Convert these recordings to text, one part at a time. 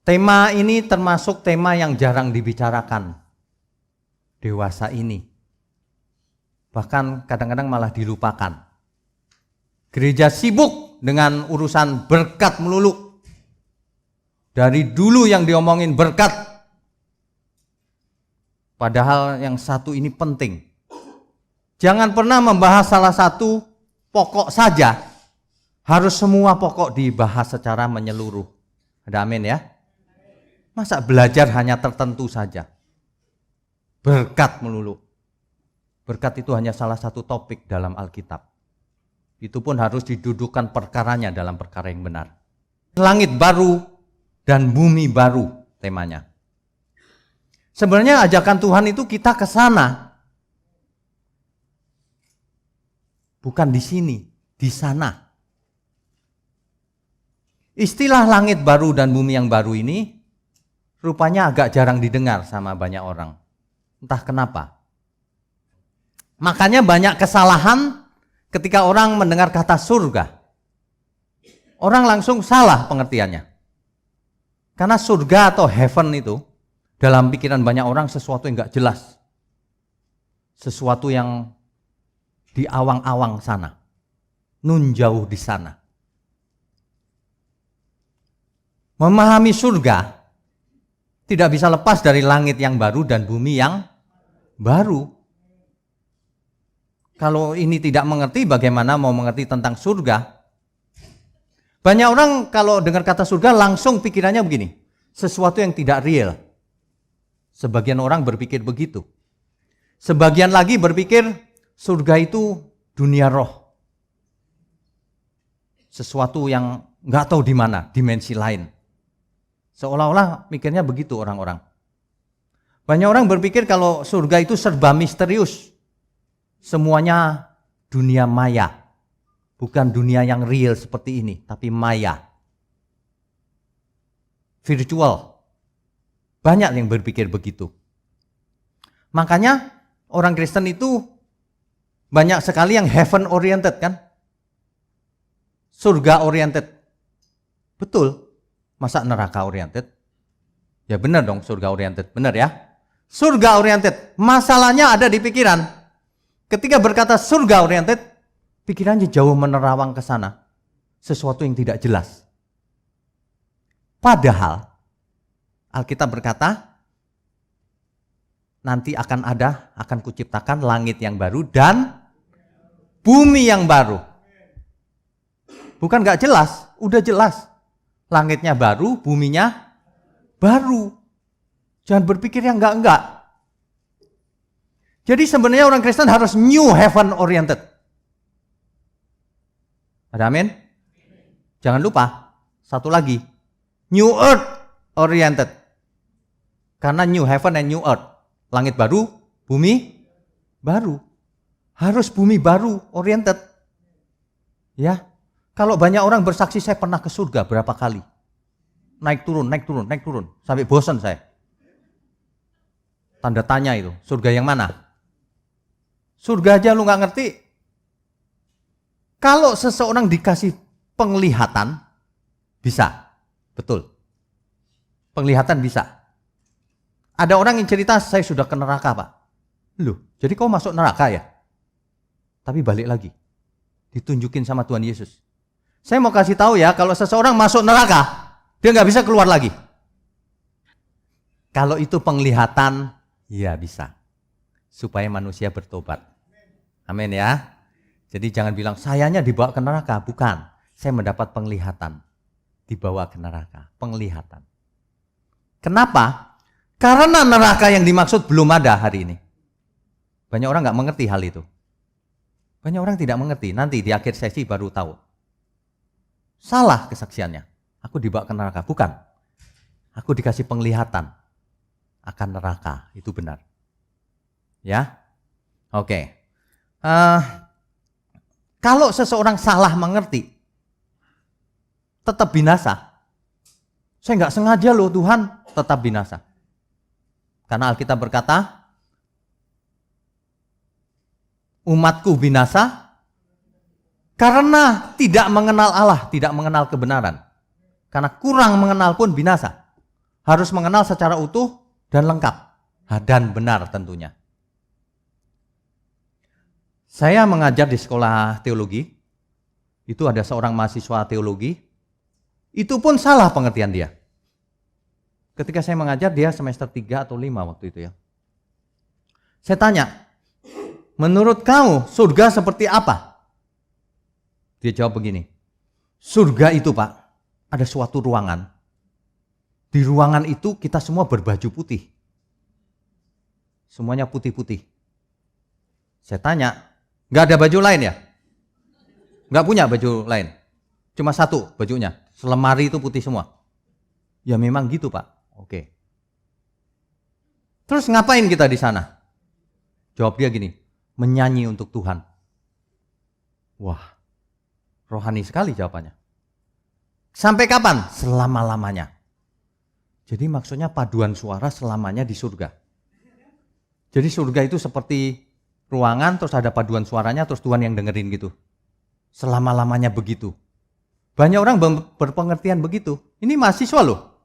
Tema ini termasuk tema yang jarang dibicarakan dewasa ini. Bahkan kadang-kadang malah dilupakan. Gereja sibuk dengan urusan berkat melulu. Dari dulu yang diomongin berkat. Padahal yang satu ini penting. Jangan pernah membahas salah satu pokok saja. Harus semua pokok dibahas secara menyeluruh. Ada amin ya? Masa belajar hanya tertentu saja? Berkat melulu. Berkat itu hanya salah satu topik dalam Alkitab. Itu pun harus didudukkan perkaranya dalam perkara yang benar. Langit baru dan bumi baru temanya. Sebenarnya ajakan Tuhan itu kita ke sana. Bukan di sini, di sana. Istilah langit baru dan bumi yang baru ini rupanya agak jarang didengar sama banyak orang. Entah kenapa. Makanya banyak kesalahan ketika orang mendengar kata surga. Orang langsung salah pengertiannya. Karena surga atau heaven itu dalam pikiran banyak orang sesuatu yang gak jelas. Sesuatu yang di awang-awang sana. Nun jauh di sana. Memahami surga tidak bisa lepas dari langit yang baru dan bumi yang baru. Kalau ini tidak mengerti, bagaimana mau mengerti tentang surga? Banyak orang kalau dengar kata surga langsung pikirannya begini, sesuatu yang tidak real. Sebagian orang berpikir begitu. Sebagian lagi berpikir surga itu dunia roh. Sesuatu yang nggak tahu di mana, dimensi lain. Seolah-olah mikirnya begitu orang-orang. Banyak orang berpikir kalau surga itu serba misterius. Semuanya dunia maya. Bukan dunia yang real seperti ini, tapi maya. Virtual. Banyak yang berpikir begitu. Makanya orang Kristen itu banyak sekali yang heaven oriented kan? Surga oriented. Betul. Masa neraka oriented? Ya benar dong surga oriented, benar ya? Surga oriented, masalahnya ada di pikiran. Ketika berkata surga oriented, pikirannya jauh menerawang ke sana. Sesuatu yang tidak jelas. Padahal, Alkitab berkata, nanti akan kuciptakan langit yang baru dan bumi yang baru. Bukan gak jelas, udah jelas. Langitnya baru, buminya baru. Jangan berpikir yang enggak-enggak. Jadi sebenarnya orang Kristen harus new heaven oriented. Ada amin? Jangan lupa, satu lagi. New earth oriented. Karena new heaven and new earth. Langit baru, bumi baru. Harus bumi baru oriented. Ya. Kalau banyak orang bersaksi saya pernah ke surga berapa kali. Naik turun, naik turun, naik turun. Sampai bosan saya. Tanda tanya itu. Surga yang mana? Surga aja lu gak ngerti. Kalau seseorang dikasih penglihatan, bisa. Betul. Penglihatan bisa. Ada orang yang cerita, saya sudah ke neraka Pak. Loh, jadi kau masuk neraka ya? Tapi balik lagi. Ditunjukin sama Tuhan Yesus. Saya mau kasih tahu ya, kalau seseorang masuk neraka, dia nggak bisa keluar lagi. Kalau itu penglihatan, ya bisa. Supaya manusia bertobat. Amin ya. Jadi jangan bilang, sayanya dibawa ke neraka. Bukan, saya mendapat penglihatan. Dibawa ke neraka, penglihatan. Kenapa? Karena neraka yang dimaksud belum ada hari ini. Banyak orang nggak mengerti hal itu. Banyak orang tidak mengerti, nanti di akhir sesi baru tahu. Salah kesaksiannya. Aku dibawa ke neraka. Bukan. Aku dikasih penglihatan akan neraka. Itu benar. Ya. Oke. Kalau seseorang salah mengerti, tetap binasa. Saya nggak sengaja loh Tuhan, tetap binasa. Karena Alkitab berkata, umatku binasa karena tidak mengenal Allah, tidak mengenal kebenaran. Karena kurang mengenal pun binasa. Harus mengenal secara utuh dan lengkap. Dan benar tentunya. Saya mengajar di sekolah teologi. Itu ada seorang mahasiswa teologi. Itu pun salah pengertian dia. Ketika saya mengajar, dia semester 3 atau 5 waktu itu ya. Saya tanya, menurut kamu surga seperti apa? Dia jawab begini, surga itu Pak, ada suatu ruangan. Di ruangan itu kita semua berbaju putih. Semuanya putih-putih. Saya tanya, nggak ada baju lain ya? Nggak punya baju lain? Cuma satu bajunya, selemari itu putih semua. Ya memang gitu Pak. Oke. Terus ngapain kita di sana? Jawab dia gini, menyanyi untuk Tuhan. Wah, rohani sekali jawabannya. Sampai kapan? Selama-lamanya. Jadi maksudnya paduan suara selamanya di surga. Jadi surga itu seperti ruangan, terus ada paduan suaranya, terus Tuhan yang dengerin gitu. Selama-lamanya begitu. Banyak orang berpengertian begitu. Ini mahasiswa loh,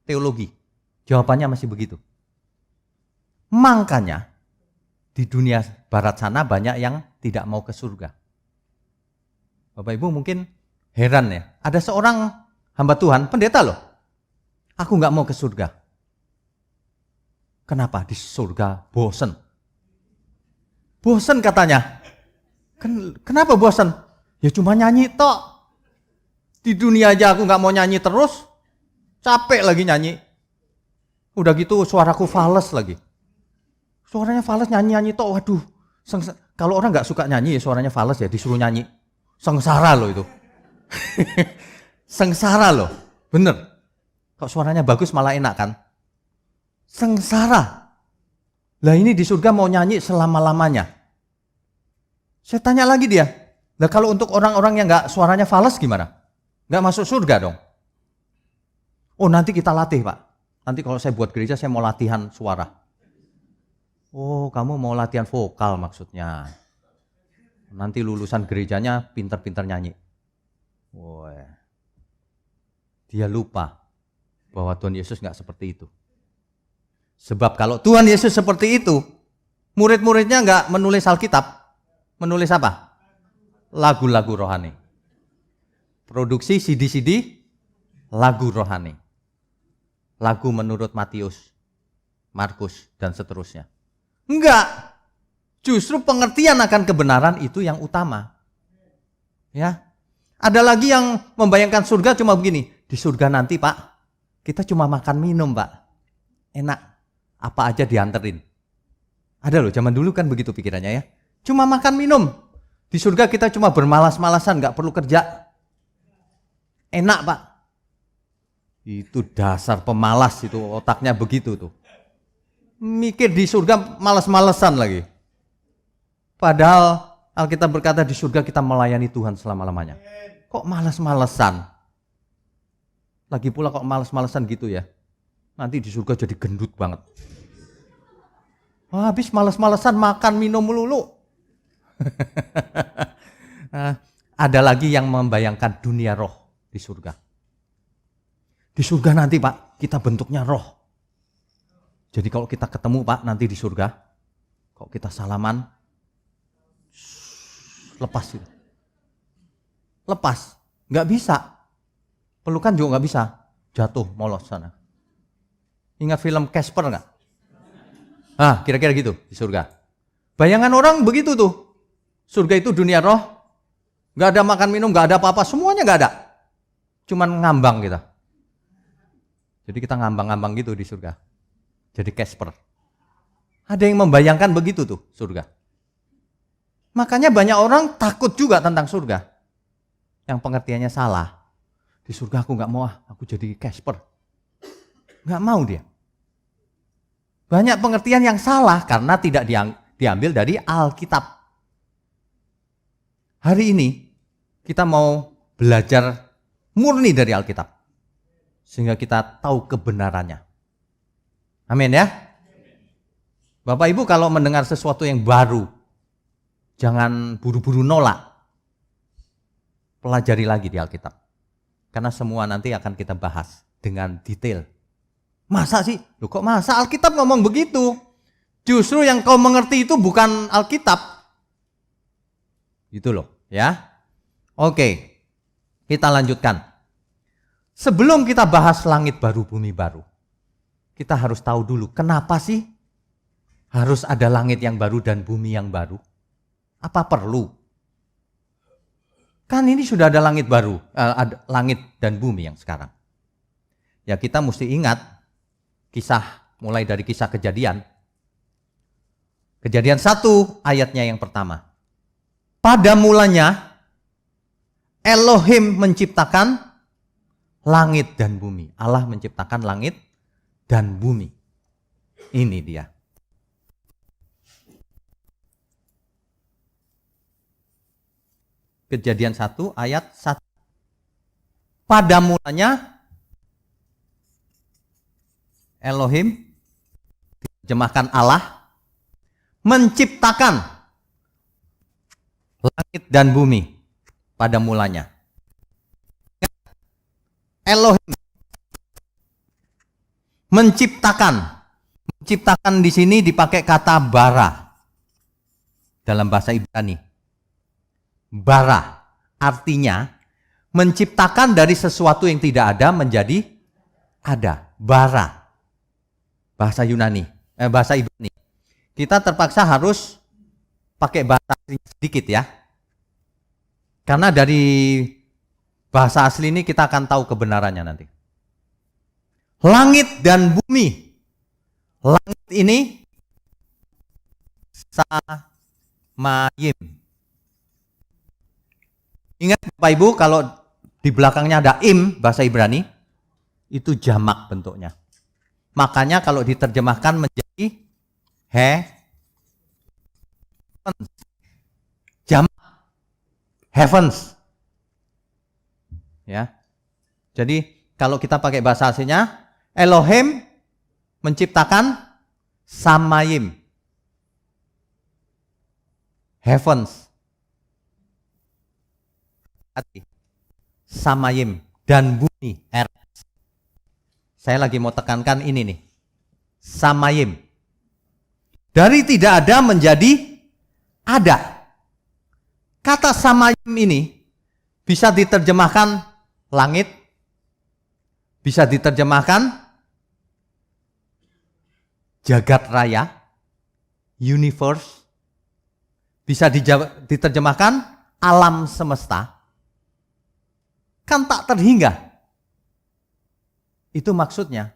teologi. Jawabannya masih begitu. Makanya di dunia barat sana banyak yang tidak mau ke surga. Bapak Ibu mungkin heran ya. Ada seorang hamba Tuhan, pendeta loh. Aku nggak mau ke surga. Kenapa? Di surga bosen. Bosen katanya. Kenapa bosen? Ya cuma nyanyi tok. Di dunia aja aku nggak mau nyanyi terus. Capek lagi nyanyi. Udah gitu suaraku fales lagi. Suaranya fales nyanyi-nyanyi tok. Waduh. Kalau orang nggak suka nyanyi suaranya fales ya disuruh nyanyi. Sengsara loh itu. Sengsara loh. Bener. Kok suaranya bagus malah enak kan? Sengsara. Lah ini di surga mau nyanyi selama-lamanya. Saya tanya lagi dia. Lah kalau untuk orang-orang yang nggak suaranya fales gimana? Nggak masuk surga dong? Oh nanti kita latih Pak. Nanti kalau saya buat gereja saya mau latihan suara. Oh kamu mau latihan vokal maksudnya. Nanti lulusan gerejanya pintar-pintar nyanyi. Wah. Dia lupa bahwa Tuhan Yesus nggak seperti itu. Sebab kalau Tuhan Yesus seperti itu, murid-muridnya nggak menulis Alkitab. Menulis apa? Lagu-lagu rohani. Produksi CD-CD, lagu rohani. Lagu menurut Matius, Markus, dan seterusnya. Enggak. Justru pengertian akan kebenaran itu yang utama. Ya. Ada lagi yang membayangkan surga cuma begini. Di surga nanti Pak, kita cuma makan minum Pak. Enak. Apa aja dianterin. Ada loh, zaman dulu kan begitu pikirannya ya. Cuma makan minum. Di surga kita cuma bermalas-malasan, gak perlu kerja. Enak Pak. Itu dasar pemalas itu, otaknya begitu tuh. Mikir di surga malas-malesan lagi. Padahal Alkitab berkata di surga kita melayani Tuhan selama-lamanya. Kok malas-malesan? Lagi pula kok malas-malesan gitu ya. Nanti di surga jadi gendut banget. Habis malas-malesan makan minum melulu. Nah, ada lagi yang membayangkan dunia roh di surga. Di surga nanti Pak, kita bentuknya roh. Jadi kalau kita ketemu Pak nanti di surga, kalau kita salaman, lepas gitu. Lepas, nggak bisa. Pelukan juga nggak bisa, jatuh molos sana. Ingat film Casper nggak? Kira-kira gitu di surga. Bayangan orang begitu tuh. Surga itu dunia roh, nggak ada makan minum, nggak ada apa-apa, semuanya nggak ada. Cuman ngambang kita. Jadi kita ngambang-ngambang gitu di surga. Jadi Casper. Ada yang membayangkan begitu tuh surga. Makanya banyak orang takut juga tentang surga. Yang pengertiannya salah. Di surga aku nggak mau, aku jadi Casper. Nggak mau dia. Banyak pengertian yang salah karena tidak diambil dari Alkitab. Hari ini kita mau belajar murni dari Alkitab. Sehingga kita tahu kebenarannya. Amin ya. Bapak Ibu kalau mendengar sesuatu yang baru, jangan buru-buru nolak. Pelajari lagi di Alkitab. Karena semua nanti akan kita bahas dengan detail. Masa sih? Loh kok masa? Alkitab ngomong begitu. Justru yang kau mengerti itu bukan Alkitab. Gitu loh, ya. Oke, kita lanjutkan. Sebelum kita bahas langit baru, bumi baru, kita harus tahu dulu kenapa sih harus ada langit yang baru dan bumi yang baru? Apa perlu? Kan ini sudah ada langit baru, ada langit dan bumi yang sekarang. Ya kita mesti ingat kisah, mulai dari kisah Kejadian. Kejadian 1 ayatnya yang pertama. Pada mulanya Elohim menciptakan langit dan bumi. Allah menciptakan langit dan bumi. Ini dia. Kejadian 1 ayat 1. Pada mulanya Elohim, terjemahkan Allah, menciptakan langit dan bumi pada mulanya. Elohim menciptakan. Menciptakan di sini dipakai kata bara dalam bahasa Ibrani. Bara artinya menciptakan dari sesuatu yang tidak ada menjadi ada. Bara. Bahasa Yunani, bahasa Ibrani. Kita terpaksa harus pakai bahasa asli sedikit ya. Karena dari bahasa asli ini kita akan tahu kebenarannya nanti. Langit dan bumi. Langit ini samayim. Ingat Bapak Ibu, kalau di belakangnya ada im, bahasa Ibrani, itu jamak bentuknya. Makanya kalau diterjemahkan menjadi heavens. Jamak. Heavens. Ya. Jadi kalau kita pakai bahasa aslinya, Elohim menciptakan samayim. Heavens. Samayim dan bumi. Saya lagi mau tekankan ini nih. Samayim. Dari tidak ada menjadi ada. Kata samayim ini bisa diterjemahkan langit, bisa diterjemahkan jagat raya, universe, bisa diterjemahkan alam semesta. Kan tak terhingga. Itu maksudnya,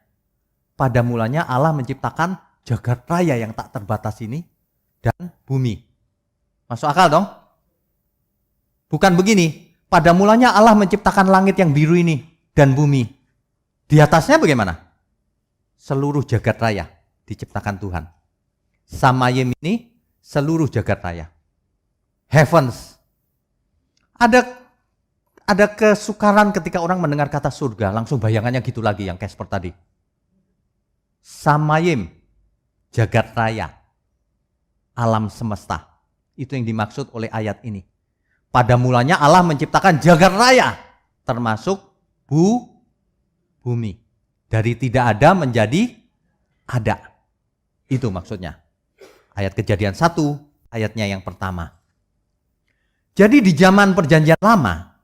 pada mulanya Allah menciptakan jagat raya yang tak terbatas ini dan bumi. Masuk akal dong? Bukan begini, pada mulanya Allah menciptakan langit yang biru ini dan bumi. Di atasnya bagaimana? Seluruh jagat raya diciptakan Tuhan. Samayim ini seluruh jagat raya. Heavens. Ada kesukaran ketika orang mendengar kata surga, langsung bayangannya gitu lagi yang Casper tadi. Samayim, jagat raya, alam semesta. Itu yang dimaksud oleh ayat ini. Pada mulanya Allah menciptakan jagat raya, termasuk bumi. Dari tidak ada menjadi ada. Itu maksudnya. Ayat Kejadian 1, ayatnya yang pertama. Jadi di zaman Perjanjian Lama,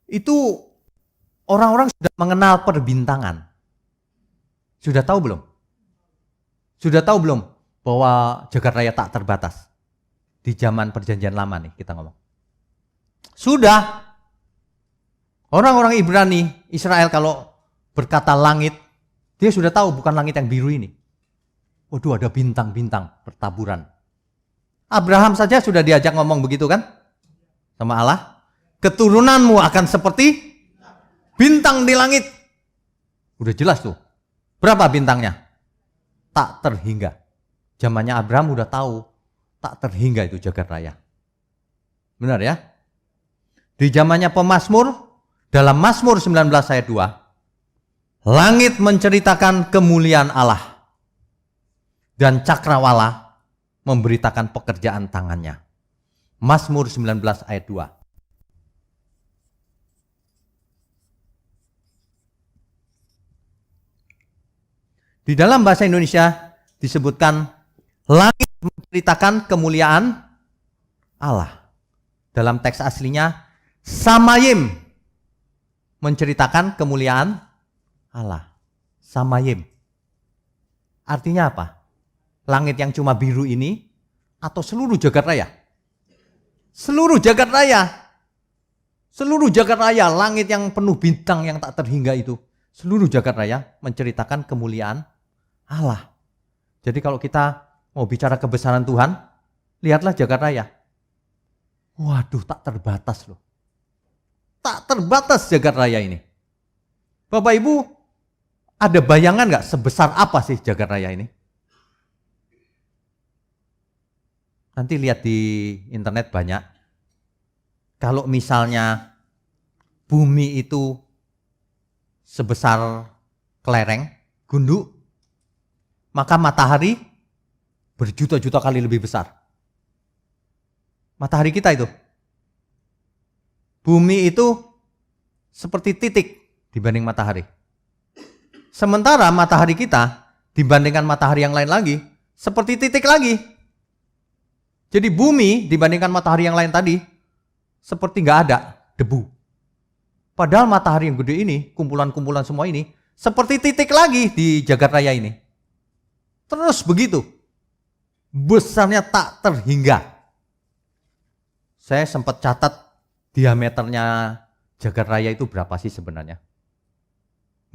itu orang-orang sudah mengenal perbintangan. Sudah tahu belum? Sudah tahu belum bahwa jagat raya tak terbatas? Di zaman Perjanjian Lama nih kita ngomong. Sudah. Orang-orang Ibrani, Israel kalau berkata langit, dia sudah tahu bukan langit yang biru ini. Waduh, ada bintang-bintang bertaburan. Abraham saja sudah diajak ngomong begitu kan? Sama Allah. Keturunanmu akan seperti bintang di langit. Udah jelas tuh. Berapa bintangnya? Tak terhingga. Zamannya Abraham udah tahu. Tak terhingga itu jagat raya. Benar ya? Di zamannya pemazmur, dalam Mazmur 19 ayat 2, langit menceritakan kemuliaan Allah. Dan cakrawala memberitakan pekerjaan tangannya. Mazmur 19 ayat 2. Di dalam bahasa Indonesia disebutkan langit menceritakan kemuliaan Allah. Dalam teks aslinya samayim menceritakan kemuliaan Allah. Samayim. Artinya apa? Langit yang cuma biru ini atau seluruh jagat raya? Seluruh jagat raya. Seluruh jagat raya, langit yang penuh bintang yang tak terhingga itu. Seluruh jagat raya menceritakan kemuliaan Allah. Jadi kalau kita mau bicara kebesaran Tuhan, lihatlah jagat raya. Waduh, tak terbatas loh. Tak terbatas jagat raya ini. Bapak Ibu, ada bayangan nggak sebesar apa sih jagat raya ini? Nanti lihat di internet banyak. Kalau misalnya bumi itu sebesar kelereng, gunduk, maka matahari berjuta-juta kali lebih besar. Matahari kita itu. Bumi itu seperti titik dibanding matahari. Sementara matahari kita dibandingkan matahari yang lain lagi, seperti titik lagi. Jadi bumi dibandingkan matahari yang lain tadi, seperti nggak ada debu. Padahal matahari yang gede ini, kumpulan-kumpulan semua ini, seperti titik lagi di jagat raya ini. Terus begitu. Besarnya tak terhingga. Saya sempat catat diameternya jagat raya itu berapa sih sebenarnya.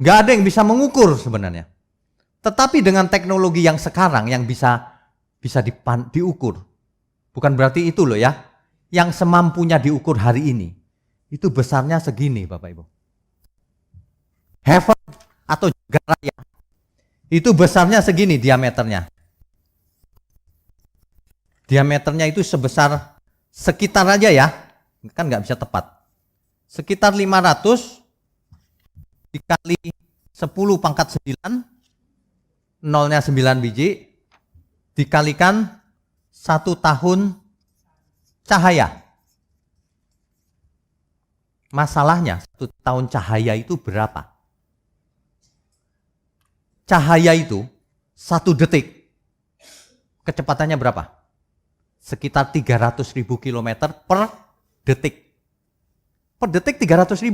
Nggak ada yang bisa mengukur sebenarnya. Tetapi dengan teknologi yang sekarang yang bisa diukur. Bukan berarti itu loh ya. Yang semampunya diukur hari ini. Itu besarnya segini Bapak Ibu. Heaven atau jagat raya. Itu besarnya segini diameternya. Diameternya itu sebesar sekitar aja ya. Kan nggak bisa tepat. Sekitar 500 dikali 10 pangkat 9. Nolnya 9 biji. Dikalikan 1 tahun cahaya. Masalahnya 1 tahun cahaya itu berapa? Cahaya itu 1 detik. Kecepatannya berapa? Sekitar 300.000 km per detik. Per detik 300.000.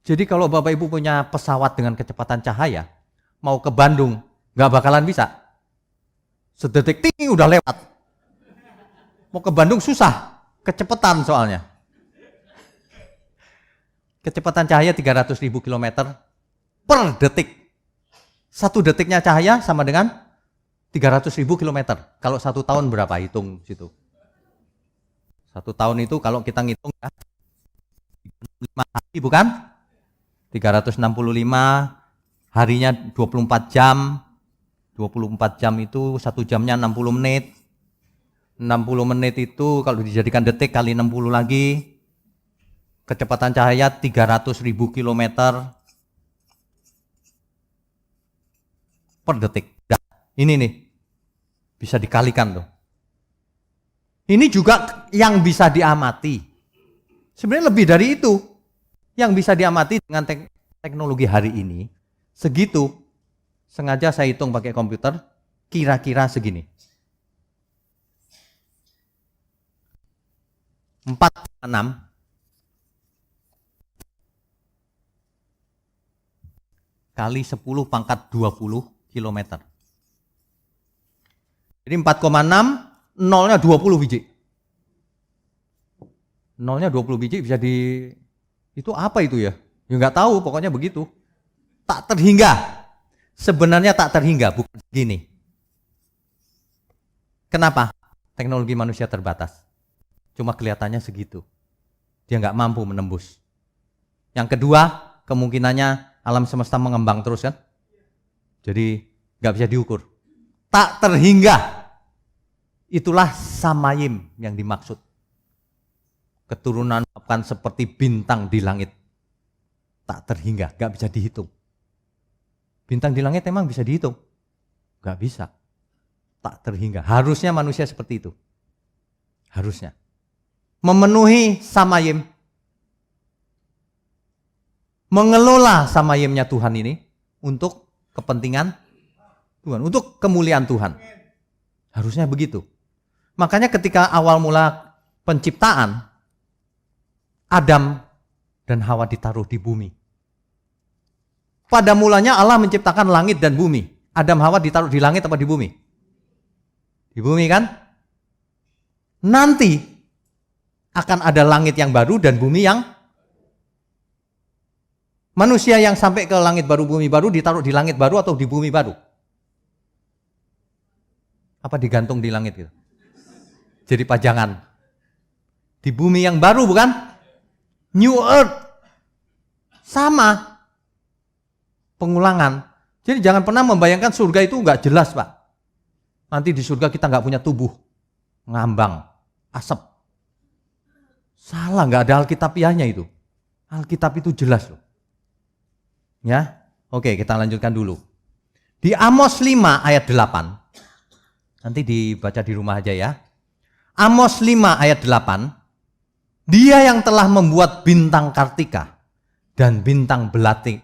Jadi kalau Bapak Ibu punya pesawat dengan kecepatan cahaya, mau ke Bandung, nggak bakalan bisa. Sedetik ting udah lewat. Mau ke Bandung susah, kecepatan soalnya. Kecepatan cahaya 300.000 km per detik. 1 detiknya cahaya sama dengan 300.000 km. Kalau 1 tahun berapa? Hitung situ. 1 tahun itu kalau kita ngitung ya, 5 hari bukan? 365 harinya 24 jam. 24 jam itu 1 jamnya 60 menit. 60 menit itu kalau dijadikan detik kali 60 lagi. Kecepatan cahaya 300.000 km per detik. Nah, ini nih bisa dikalikan tuh. Ini juga yang bisa diamati. Sebenarnya lebih dari itu. Yang bisa diamati dengan teknologi hari ini. Segitu. Sengaja saya hitung pakai komputer. Kira-kira segini. 4,6 kali 10 pangkat 20 km. Jadi 4,6, nolnya 20 biji. Nolnya 20 biji bisa itu apa itu ya? Ya nggak tahu, pokoknya begitu. Tak terhingga. Sebenarnya tak terhingga, bukan segini. Kenapa? Teknologi manusia terbatas. Cuma kelihatannya segitu. Dia nggak mampu menembus. Yang kedua, kemungkinannya alam semesta mengembang terus kan? Jadi nggak bisa diukur. Tak terhingga. Itulah samayim yang dimaksud. Keturunan akan seperti bintang di langit. Tak terhingga, nggak bisa dihitung. Bintang di langit emang bisa dihitung? Nggak bisa. Tak terhingga. Harusnya manusia seperti itu. Harusnya. Memenuhi samayim. Mengelola samayimnya Tuhan ini untuk kepentingan Tuhan, untuk kemuliaan Tuhan. Harusnya begitu. Makanya ketika awal mula penciptaan, Adam dan Hawa ditaruh di bumi. Pada mulanya Allah menciptakan langit dan bumi. Adam Hawa ditaruh di langit apa di bumi? Di bumi kan? Nanti akan ada langit yang baru dan bumi yang manusia yang sampai ke langit baru, bumi baru ditaruh di langit baru atau di bumi baru? Apa digantung di langit gitu? Jadi pajangan. Di bumi yang baru bukan? New Earth. Sama. Pengulangan. Jadi jangan pernah membayangkan surga itu nggak jelas, Pak. Nanti di surga kita nggak punya tubuh. Ngambang. Asap. Salah, nggak ada Alkitabiahnya itu. Alkitab itu jelas loh. Ya, oke, kita lanjutkan dulu. Di Amos 5 ayat 8. Nanti dibaca di rumah aja ya. Amos 5 ayat 8. Dia yang telah membuat bintang kartika dan bintang belatik,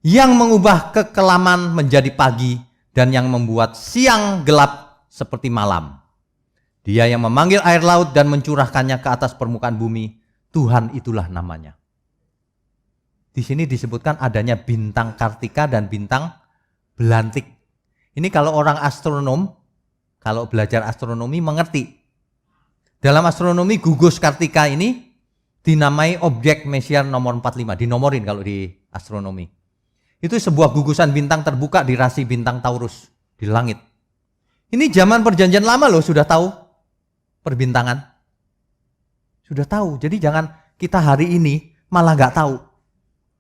yang mengubah kekelaman menjadi pagi dan yang membuat siang gelap seperti malam. Dia yang memanggil air laut dan mencurahkannya ke atas permukaan bumi, Tuhan itulah namanya. Di sini disebutkan adanya bintang kartika dan bintang belantik. Ini kalau orang astronom, kalau belajar astronomi mengerti. Dalam astronomi gugus kartika ini dinamai objek Messier nomor 45, dinomorin kalau di astronomi. Itu sebuah gugusan bintang terbuka di rasi bintang Taurus di langit. Ini zaman perjanjian lama loh sudah tahu perbintangan. Sudah tahu, jadi jangan kita hari ini malah nggak tahu.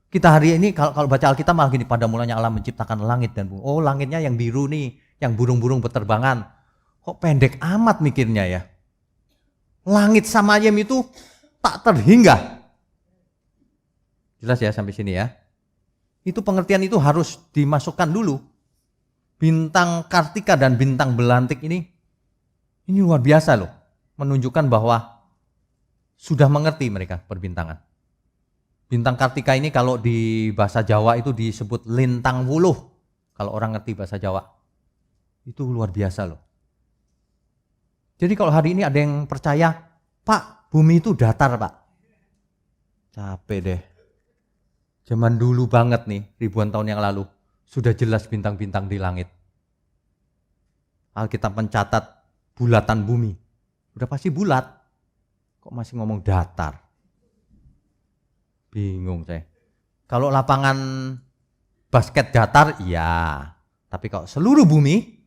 Kita hari ini kalau baca Alkitab malah gini, pada mulanya Allah menciptakan langit dan bumi. Oh, langitnya yang biru nih, yang burung-burung berterbangan. Kok pendek amat mikirnya ya. Langit Samayim itu tak terhingga. Jelas ya sampai sini ya. Itu pengertian itu harus dimasukkan dulu. Bintang kartika dan bintang belantik ini luar biasa loh. Menunjukkan bahwa sudah mengerti mereka perbintangan. Bintang kartika ini kalau di bahasa Jawa itu disebut lintang wuluh. Kalau orang ngerti bahasa Jawa. Itu luar biasa loh. Jadi kalau hari ini ada yang percaya, Pak, bumi itu datar, Pak. Capek deh. Zaman dulu banget nih, ribuan tahun yang lalu, sudah jelas bintang-bintang di langit. Alkitab mencatat bulatan bumi. Udah pasti bulat. Kok masih ngomong datar? Bingung saya. Kalau lapangan basket datar, iya. Tapi kalau seluruh bumi,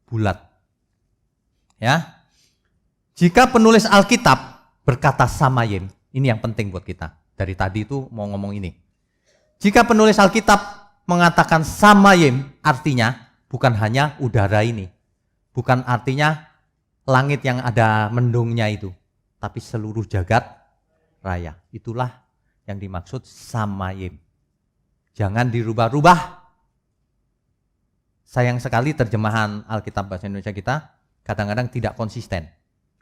bulat. Ya, jika penulis Alkitab berkata Samayim, ini yang penting buat kita. Dari tadi itu mau ngomong ini. Jika penulis Alkitab mengatakan Samayim, artinya bukan hanya udara ini, bukan artinya langit yang ada mendungnya itu, tapi seluruh jagat raya. Itulah yang dimaksud Samayim. Jangan dirubah-rubah. Sayang sekali terjemahan Alkitab bahasa Indonesia kita kadang-kadang tidak konsisten.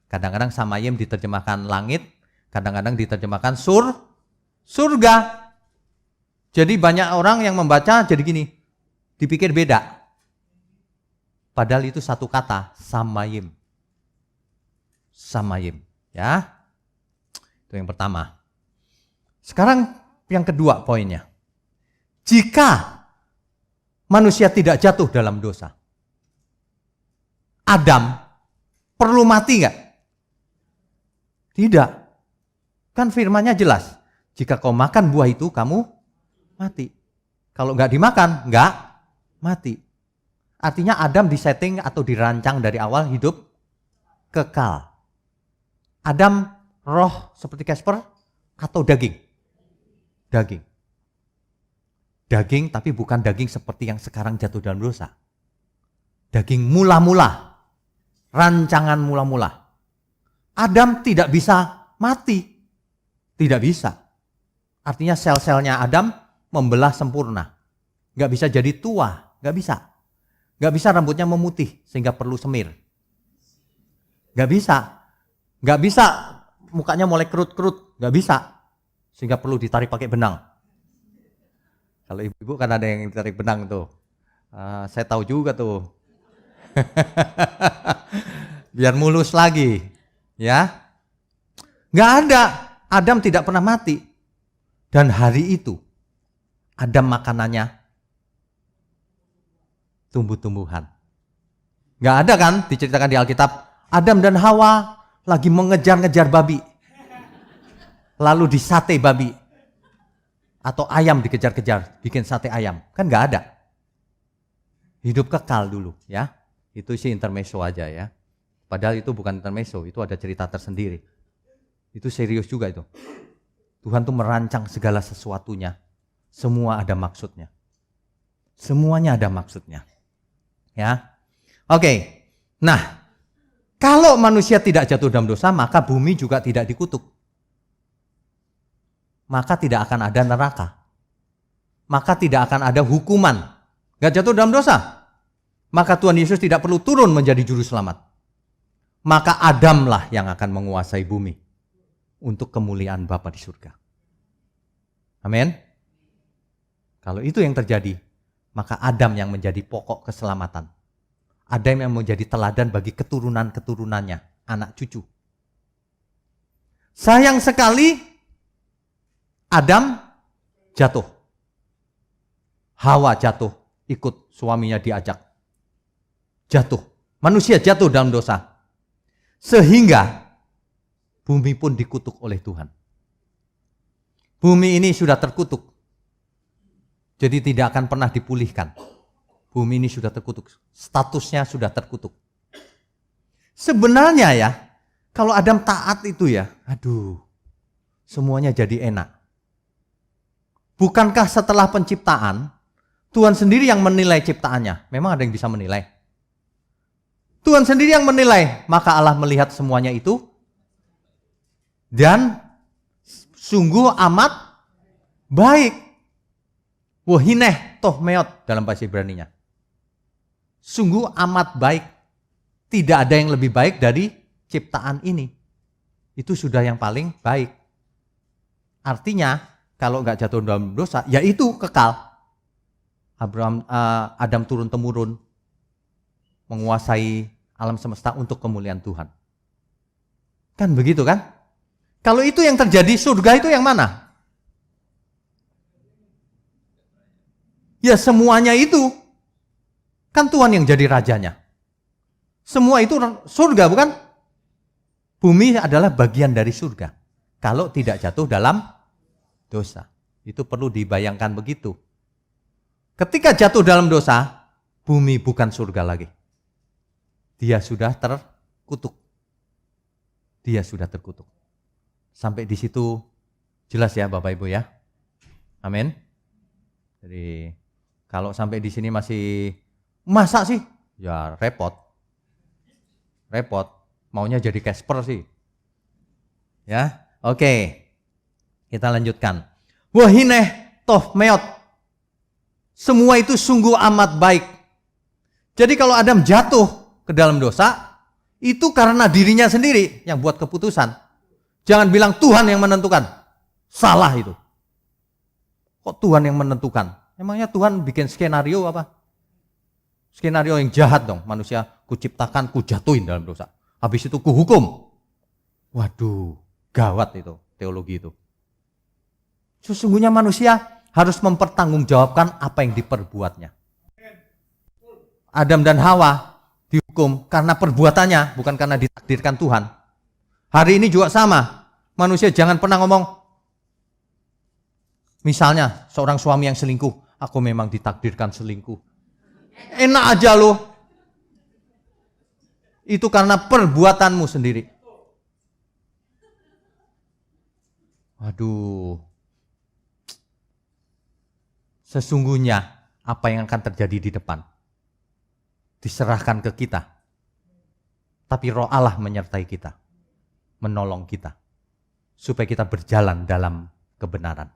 Kadang-kadang Samayim diterjemahkan langit, kadang-kadang diterjemahkan surga. Jadi banyak orang yang membaca jadi gini, dipikir beda. Padahal itu satu kata, Samayim. Samayim, ya. Itu yang pertama. Sekarang yang kedua poinnya. Jika manusia tidak jatuh dalam dosa, Adam perlu mati nggak? Tidak. Kan firmannya jelas. Jika kau makan buah itu, kamu mati. Kalau nggak dimakan, nggak mati. Artinya Adam disetting atau dirancang dari awal hidup kekal. Adam roh seperti Casper atau daging? Daging. Daging tapi bukan daging seperti yang sekarang jatuh dalam dosa. Daging mula-mula. Rancangan mula-mula. Adam tidak bisa mati. Tidak bisa. Artinya sel-selnya Adam membelah sempurna. Nggak bisa jadi tua. Nggak bisa. Nggak bisa rambutnya memutih sehingga perlu semir. Nggak bisa. Nggak bisa mukanya mulai kerut-kerut. Nggak bisa. Sehingga perlu ditarik pakai benang. Kalau ibu-ibu kan ada yang ditarik benang tuh. Saya tahu juga tuh. Biar mulus lagi. Ya. Nggak ada. Adam tidak pernah mati. Dan hari itu, Adam makanannya tumbuh-tumbuhan. Nggak ada kan diceritakan di Alkitab, Adam dan Hawa lagi mengejar-ngejar babi. Lalu disate babi. Atau ayam dikejar-kejar, bikin sate ayam. Kan nggak ada. Hidup kekal dulu ya. Itu sih intermezzo aja ya. Padahal itu bukan intermezzo, itu ada cerita tersendiri. Itu serius juga itu. Tuhan tuh merancang segala sesuatunya. Semua ada maksudnya. Semuanya ada maksudnya. Ya. Oke. Nah, kalau manusia tidak jatuh dalam dosa, maka bumi juga tidak dikutuk. Maka tidak akan ada neraka. Maka tidak akan ada hukuman. Gak jatuh dalam dosa. Maka Tuhan Yesus tidak perlu turun menjadi juru selamat. Maka Adamlah yang akan menguasai bumi untuk kemuliaan Bapa di surga. Amin. Kalau itu yang terjadi, maka Adam yang menjadi pokok keselamatan. Adam yang menjadi teladan bagi keturunan-keturunannya, anak cucu. Sayang sekali, Adam jatuh. Hawa jatuh, ikut suaminya diajak. Jatuh. Manusia jatuh dalam dosa. Sehingga bumi pun dikutuk oleh Tuhan. Bumi ini sudah terkutuk. Jadi tidak akan pernah dipulihkan. Bumi ini sudah terkutuk. Statusnya sudah terkutuk. Sebenarnya ya, kalau Adam taat itu ya, aduh, semuanya jadi enak. Bukankah setelah penciptaan, Tuhan sendiri yang menilai ciptaannya? Memang ada yang bisa menilai? Tuhan sendiri yang menilai, maka Allah melihat semuanya itu dan sungguh amat baik. Wahineh toh meot dalam bahasa Ibraninya. Sungguh amat baik. Tidak ada yang lebih baik dari ciptaan ini. Itu sudah yang paling baik. Artinya kalau nggak jatuh dalam dosa, ya itu kekal. Adam turun-temurun menguasai alam semesta untuk kemuliaan Tuhan. Kan begitu kan? Kalau itu yang terjadi, surga itu yang mana? Ya semuanya itu. Kan Tuhan yang jadi rajanya. Semua itu surga bukan? Bumi adalah bagian dari surga. Kalau tidak jatuh dalam dosa. Itu perlu dibayangkan begitu. Ketika jatuh dalam dosa, bumi bukan surga lagi. Dia sudah terkutuk. Dia sudah terkutuk. Sampai di situ jelas ya Bapak Ibu ya. Amin. Jadi kalau sampai di sini masih masa sih? Ya repot. Repot. Maunya jadi Casper sih. Ya. Oke. Kita lanjutkan. Wahineh toh meot. Semua itu sungguh amat baik. Jadi kalau Adam jatuh ke dalam dosa, itu karena dirinya sendiri yang buat keputusan. Jangan bilang Tuhan yang menentukan. Salah itu. Kok Tuhan yang menentukan? Emangnya Tuhan bikin skenario apa? Skenario yang jahat dong. Manusia kuciptakan, kujatuhin dalam dosa. Habis itu kuhukum. Waduh, gawat itu teologi itu. Sesungguhnya manusia harus mempertanggungjawabkan apa yang diperbuatnya. Adam dan Hawa dihukum karena perbuatannya, bukan karena ditakdirkan Tuhan. Hari ini juga sama. Manusia jangan pernah ngomong, misalnya seorang suami yang selingkuh, aku memang ditakdirkan selingkuh. Enak aja loh. Itu karena perbuatanmu sendiri. Waduh. Sesungguhnya apa yang akan terjadi di depan diserahkan ke kita. Tapi Roh Allah menyertai kita, menolong kita supaya kita berjalan dalam kebenaran.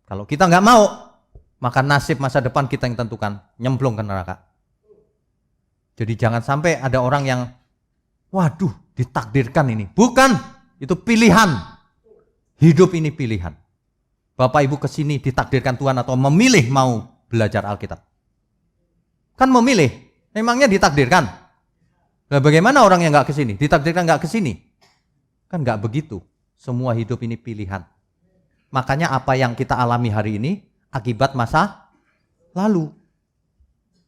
Kalau kita nggak mau, maka nasib masa depan kita yang tentukan, nyemplung ke neraka. Jadi jangan sampai ada orang yang, waduh, ditakdirkan ini. Bukan, itu pilihan. Hidup ini pilihan. Bapak Ibu kesini ditakdirkan Tuhan atau memilih mau belajar Alkitab. Kan memilih. Memangnya ditakdirkan. Nah, bagaimana orang yang nggak ke sini? Ditakdirkan nggak ke sini? Kan nggak begitu. Semua hidup ini pilihan. Makanya apa yang kita alami hari ini akibat masa lalu.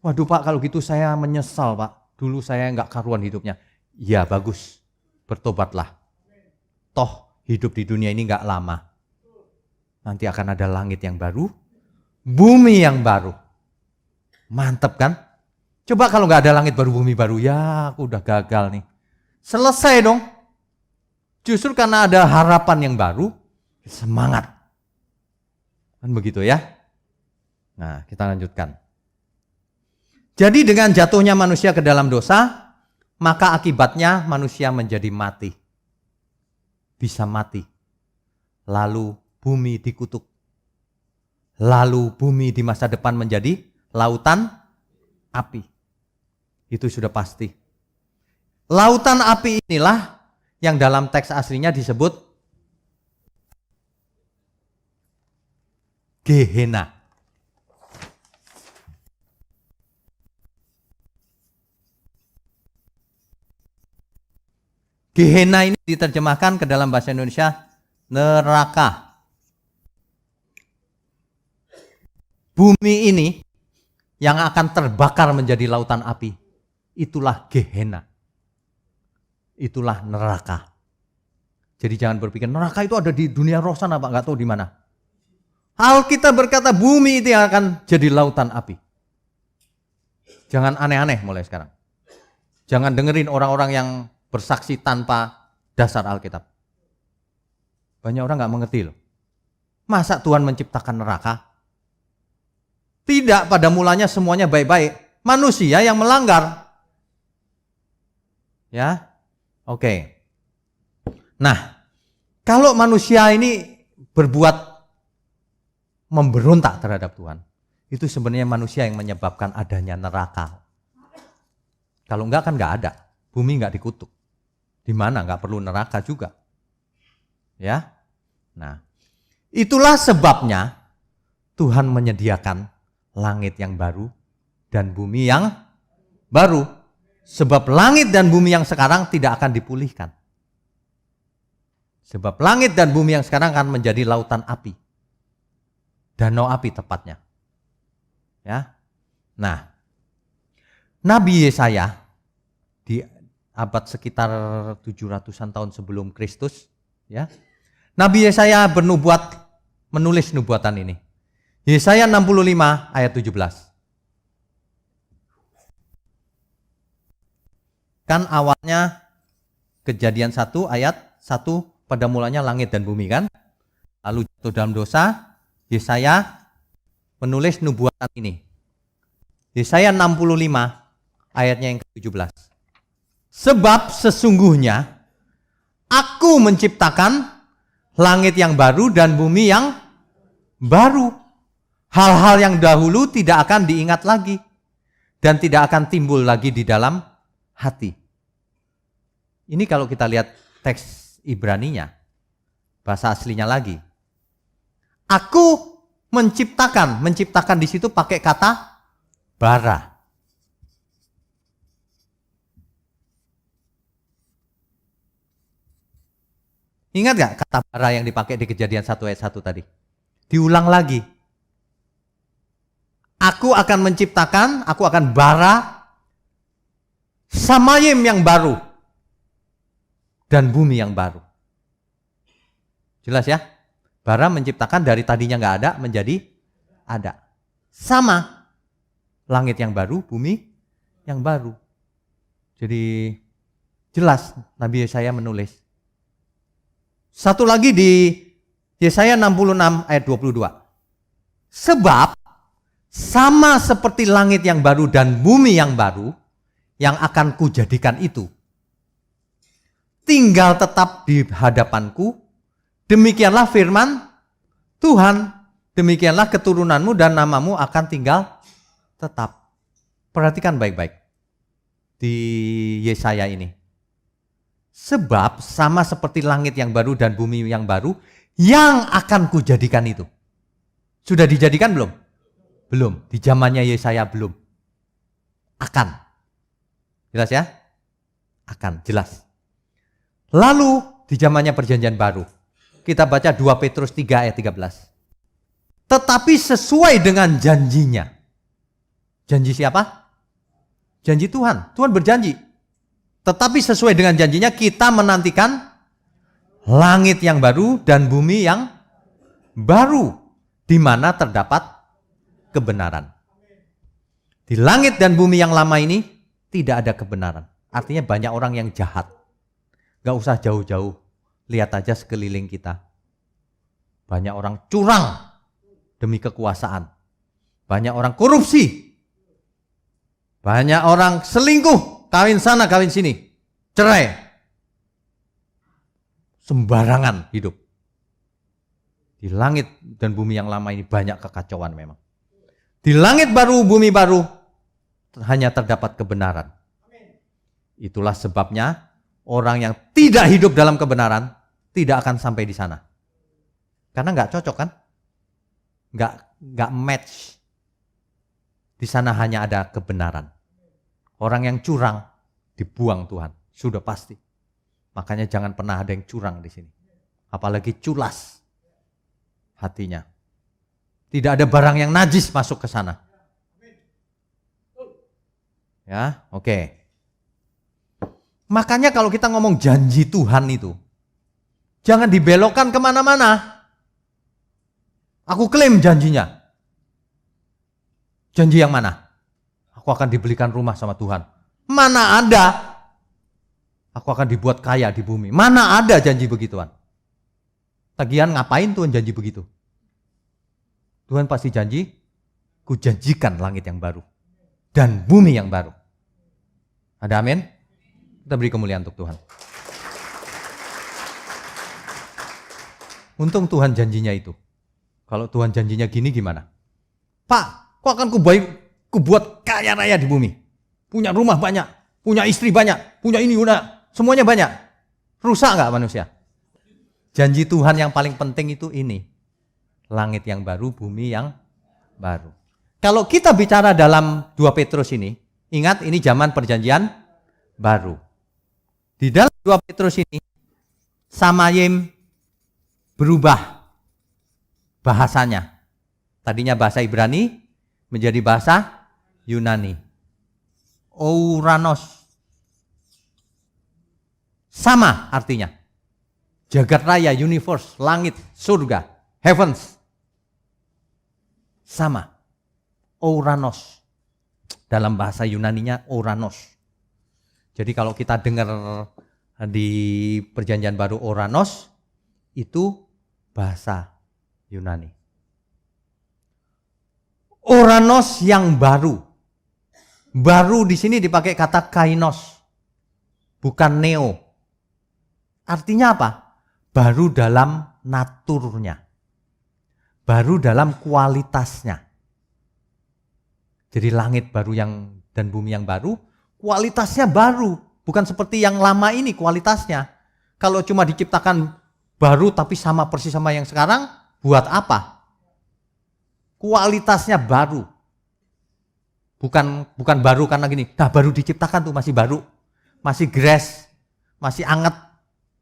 Waduh Pak, kalau gitu saya menyesal Pak. Dulu saya nggak karuan hidupnya. Ya bagus, bertobatlah. Toh hidup di dunia ini nggak lama. Nanti akan ada langit yang baru, bumi yang baru. Mantep kan? Coba kalau nggak ada langit baru, bumi baru, ya aku udah gagal nih. Selesai dong. Justru karena ada harapan yang baru, semangat. Kan begitu ya? Nah, kita lanjutkan. Jadi dengan jatuhnya manusia ke dalam dosa, maka akibatnya manusia menjadi mati. Bisa mati. Lalu bumi dikutuk. Lalu bumi di masa depan menjadi lautan api. Itu sudah pasti. Lautan api inilah yang dalam teks aslinya disebut Gehenna. Gehenna ini diterjemahkan ke dalam bahasa Indonesia neraka. Bumi ini yang akan terbakar menjadi lautan api, itulah Gehenna. Itulah neraka. Jadi jangan berpikir neraka itu ada di dunia roh sana Pak, nggak tahu di mana. Alkitab berkata bumi itu yang akan jadi lautan api. Jangan aneh-aneh mulai sekarang. Jangan dengerin orang-orang yang bersaksi tanpa dasar Alkitab. Banyak orang nggak mengerti loh. Masa Tuhan menciptakan neraka? Tidak, pada mulanya semuanya baik-baik. Manusia yang melanggar. Ya, oke. Nah, kalau manusia ini berbuat memberontak terhadap Tuhan, itu sebenarnya manusia yang menyebabkan adanya neraka. Kalau enggak kan enggak ada. Bumi enggak dikutuk. Di mana enggak perlu neraka juga. Ya. Nah, itulah sebabnya Tuhan menyediakan langit yang baru dan bumi yang baru. Sebab langit dan bumi yang sekarang tidak akan dipulihkan. Sebab langit dan bumi yang sekarang akan menjadi lautan api. Danau api tepatnya. Ya. Nah, Nabi Yesaya di abad sekitar 700-an tahun sebelum Kristus, ya. Nabi Yesaya menulis nubuatan ini. Yesaya 65 ayat 17. Kan awalnya Kejadian 1 ayat 1, pada mulanya langit dan bumi kan. Lalu jatuh dalam dosa, Yesaya menulis nubuatan ini. Yesaya 65 ayatnya yang ke-17. Sebab sesungguhnya aku menciptakan langit yang baru dan bumi yang baru. Hal-hal yang dahulu tidak akan diingat lagi dan tidak akan timbul lagi di dalam hati. Ini kalau kita lihat teks Ibraninya, bahasa aslinya lagi. Aku menciptakan di situ pakai kata bara. Ingat gak kata bara yang dipakai di Kejadian 1 ayat 1 tadi? Diulang lagi. Aku akan bara samayim yang baru dan bumi yang baru. Jelas ya? Bara menciptakan dari tadinya nggak ada menjadi ada. Sama. Langit yang baru, bumi yang baru. Jadi jelas Nabi Yesaya menulis. Satu lagi di Yesaya 66 ayat 22. Sebab sama seperti langit yang baru dan bumi yang baru yang akan kujadikan itu tinggal tetap di hadapanku, demikianlah firman Tuhan, demikianlah keturunanmu dan namamu akan tinggal tetap. Perhatikan baik-baik di Yesaya ini. Sebab sama seperti langit yang baru dan bumi yang baru yang akan kujadikan itu. Sudah dijadikan belum? Belum. Di zamannya Yesaya belum. Akan. Jelas ya? Akan, jelas. Lalu di zamannya perjanjian baru, kita baca 2 Petrus 3 ayat 13. Tetapi sesuai dengan janjinya. Janji siapa? Janji Tuhan. Tuhan berjanji. Tetapi sesuai dengan janjinya kita menantikan langit yang baru dan bumi yang baru, di mana terdapat kebenaran. Di langit dan bumi yang lama ini tidak ada kebenaran. Artinya banyak orang yang jahat. Gak usah jauh-jauh. Lihat aja sekeliling kita. Banyak orang curang demi kekuasaan. Banyak orang korupsi. Banyak orang selingkuh. Kawin sana, kawin sini. Cerai. Sembarangan hidup. Di langit dan bumi yang lama ini banyak kekacauan memang. Di langit baru, bumi baru, hanya terdapat kebenaran. Itulah sebabnya orang yang tidak hidup dalam kebenaran tidak akan sampai di sana. Karena nggak cocok kan? Nggak match. Di sana hanya ada kebenaran. Orang yang curang dibuang Tuhan, sudah pasti. Makanya jangan pernah ada yang curang di sini. Apalagi culas hatinya. Tidak ada barang yang najis masuk ke sana. Ya, oke. Makanya kalau kita ngomong janji Tuhan itu, jangan dibelokkan kemana-mana. Aku klaim janjinya. Janji yang mana? Aku akan dibelikan rumah sama Tuhan. Mana ada? Aku akan dibuat kaya di bumi. Mana ada janji begituan? Tagihan ngapain Tuhan janji begitu? Tuhan pasti janji, ku janjikan langit yang baru dan bumi yang baru. Ada amin? Kita beri kemuliaan untuk Tuhan. Untung Tuhan janjinya itu. Kalau Tuhan janjinya gini gimana? Pak, kok akan ku buat kaya raya di bumi. Punya rumah banyak, punya istri banyak, punya ini, semuanya banyak. Rusak nggak manusia? Janji Tuhan yang paling penting itu ini. Langit yang baru, bumi yang baru. Kalau kita bicara dalam 2 Petrus ini, ingat ini zaman perjanjian baru. Di dalam 2 Petrus ini, Samayim berubah bahasanya. Tadinya bahasa Ibrani menjadi bahasa Yunani. Ouranos. Sama artinya. Jagat raya, universe, langit, surga, heavens. Sama. Ouranos. Dalam bahasa Yunaninya Ouranos. Jadi kalau kita dengar di perjanjian baru Ouranos, itu bahasa Yunani. Ouranos yang baru. Baru di sini dipakai kata kainos, bukan neo. Artinya apa? Baru dalam naturnya. Baru dalam kualitasnya. Jadi langit baru dan bumi yang baru, kualitasnya baru. Bukan seperti yang lama ini kualitasnya. Kalau cuma diciptakan baru tapi sama persis sama yang sekarang, buat apa? Kualitasnya baru. Bukan baru karena gini, nah baru diciptakan tuh masih baru. Masih grass, masih anget.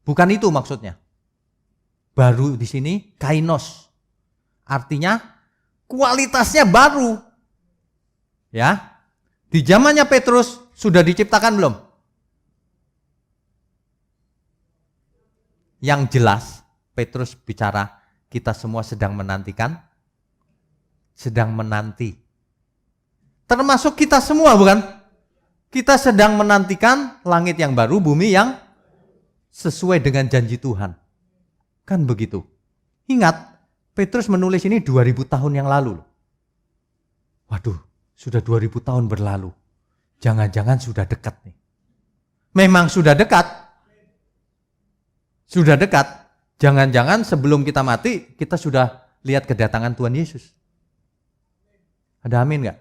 Bukan itu maksudnya. Baru di sini kainos. Artinya kualitasnya baru. Ya. Di zamannya Petrus sudah diciptakan belum? Yang jelas Petrus bicara kita semua sedang menantikan. Sedang menanti. Termasuk kita semua bukan? Kita sedang menantikan langit yang baru, bumi yang sesuai dengan janji Tuhan. Kan begitu. Ingat, Petrus menulis ini 2000 tahun yang lalu. Waduh, sudah 2000 tahun berlalu. Jangan-jangan sudah dekat nih. Memang sudah dekat. Sudah dekat. Jangan-jangan sebelum kita mati, kita sudah lihat kedatangan Tuhan Yesus. Ada amin gak?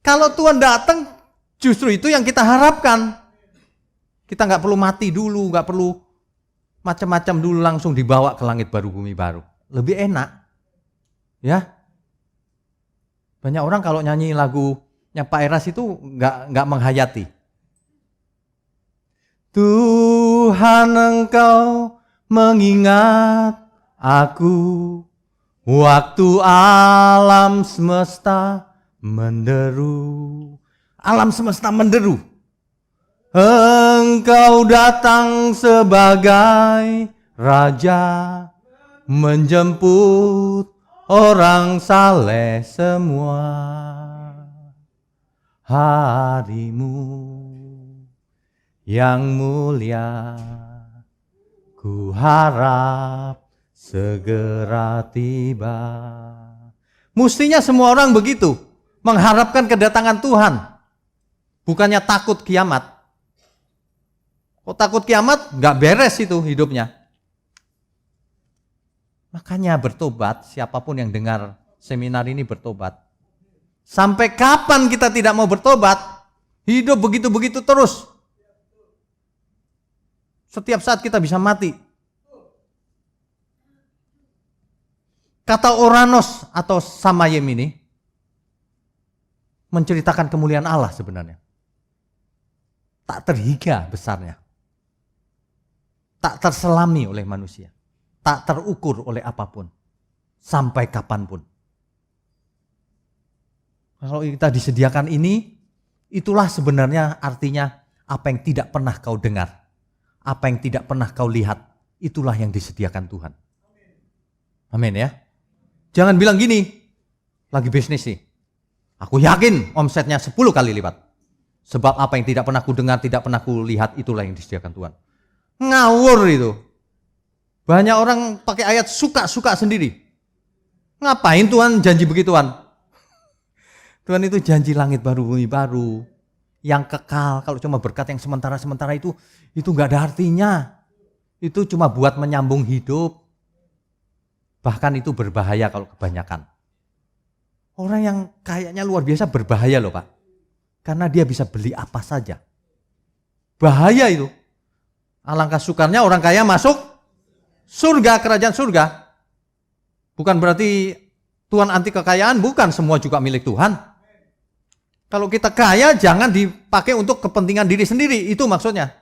Kalau Tuhan datang, justru itu yang kita harapkan. Kita nggak perlu mati dulu, nggak perlu macam-macam dulu, langsung dibawa ke langit baru, bumi baru. Lebih enak. Ya. Banyak orang kalau nyanyi lagunya Pak Eras itu nggak menghayati. Tuhan Engkau mengingat aku waktu alam semesta menderu. Alam semesta menderu. Engkau datang sebagai raja menjemput orang saleh semua. Harimu yang mulia, ku harap segera tiba. Mestinya semua orang begitu, mengharapkan kedatangan Tuhan. Bukannya takut kiamat. Kok takut kiamat? Nggak beres itu hidupnya. Makanya bertobat, siapapun yang dengar seminar ini bertobat. Sampai kapan kita tidak mau bertobat? Hidup begitu-begitu terus. Setiap saat kita bisa mati. Kata Oranos atau Samayem ini menceritakan kemuliaan Allah sebenarnya. Tak terhingga besarnya. Tak terselami oleh manusia. Tak terukur oleh apapun. Sampai kapanpun. Kalau kita disediakan ini, itulah sebenarnya artinya apa yang tidak pernah kau dengar. Apa yang tidak pernah kau lihat. Itulah yang disediakan Tuhan. Amin ya. Jangan bilang gini, lagi bisnis sih. Aku yakin omsetnya 10 kali lipat. Sebab apa yang tidak pernah ku dengar, tidak pernah ku lihat, itulah yang disediakan Tuhan. Ngawur itu. Banyak orang pakai ayat suka-suka sendiri. Ngapain Tuhan janji begituan? Tuhan itu janji langit baru, bumi baru. Yang kekal, kalau cuma berkat yang sementara-sementara itu gak ada artinya. Itu cuma buat menyambung hidup. Bahkan itu berbahaya kalau kebanyakan. Orang yang kayaknya luar biasa berbahaya loh Pak. Karena dia bisa beli apa saja. Bahaya itu. Alangkah sukarnya orang kaya masuk surga, kerajaan surga. Bukan berarti Tuhan anti kekayaan, bukan, semua juga milik Tuhan. Kalau kita kaya jangan dipakai untuk kepentingan diri sendiri, itu maksudnya.